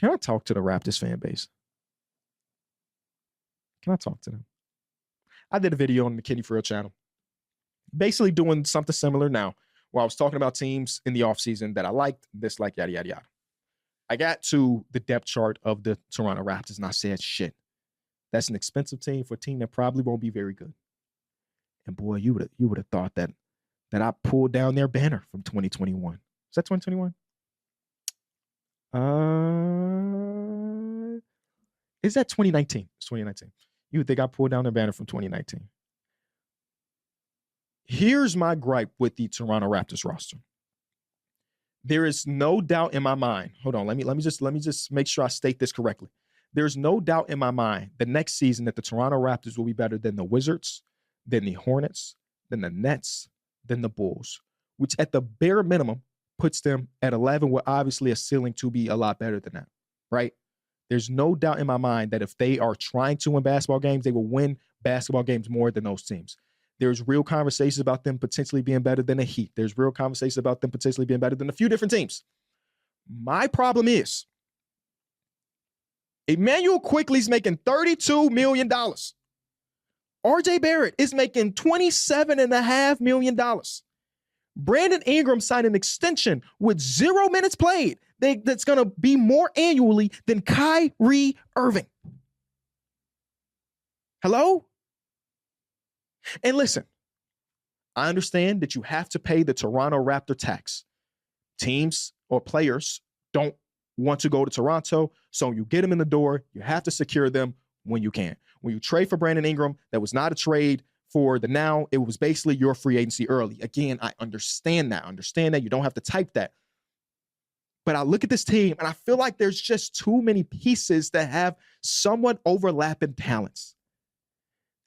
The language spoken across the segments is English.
Can I talk to the Raptors fan base? Can I talk to them? I did a video on the Kenny Frill channel, basically doing something similar now, where I was talking about teams in the offseason that I liked, disliked, yada, yada, yada. I got to the depth chart of the Toronto Raptors, and I said, shit, that's an expensive team for a team that probably won't be very good. And boy, you would have thought that I pulled down their banner from 2021. Is that 2021? Is that 2019? It's 2019. You would think I pulled down their banner from 2019. Here's my gripe with the Toronto Raptors roster. There is no doubt in my mind. Hold on, let me just make sure I state this correctly. There's no doubt in my mind the next season that the Toronto Raptors will be better than the Wizards, than the Hornets, than the Nets, than the Bulls, which at the bare minimum puts them at 11 with obviously a ceiling to be a lot better than that, right? There's no doubt in my mind that if they are trying to win basketball games, they will win basketball games more than those teams. There's real conversations about them potentially being better than the Heat. There's real conversations about them potentially being better than a few different teams. My problem is Emmanuel Quickley's making $32 million. RJ Barrett is making $27.5 million. Brandon Ingram signed an extension with 0 minutes played that's going to be more annually than Kyrie Irving. Hello? And listen, I understand that you have to pay the Toronto Raptor tax. Teams or players don't want to go to Toronto, so you get them in the door. You have to secure them when you can. When you trade for Brandon Ingram, that was not a trade for the now. It was basically your free agency early. Again, I understand that. You don't have to type that. But I look at this team, and I feel like there's just too many pieces that have somewhat overlapping talents.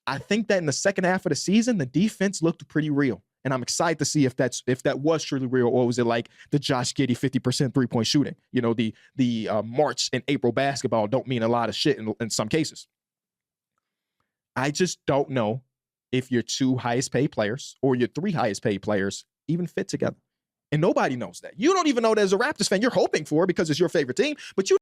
I think that in the second half of the season, the defense looked pretty real. And I'm excited to see if that was truly real, or was it like the Josh Giddey 50% three-point shooting? You know, the March and April basketball don't mean a lot of shit in some cases. I just don't know if your 2 highest paid players or your 3 highest paid players even fit together. And nobody knows that. You don't even know that as a Raptors fan. You're hoping for it because it's your favorite team, but you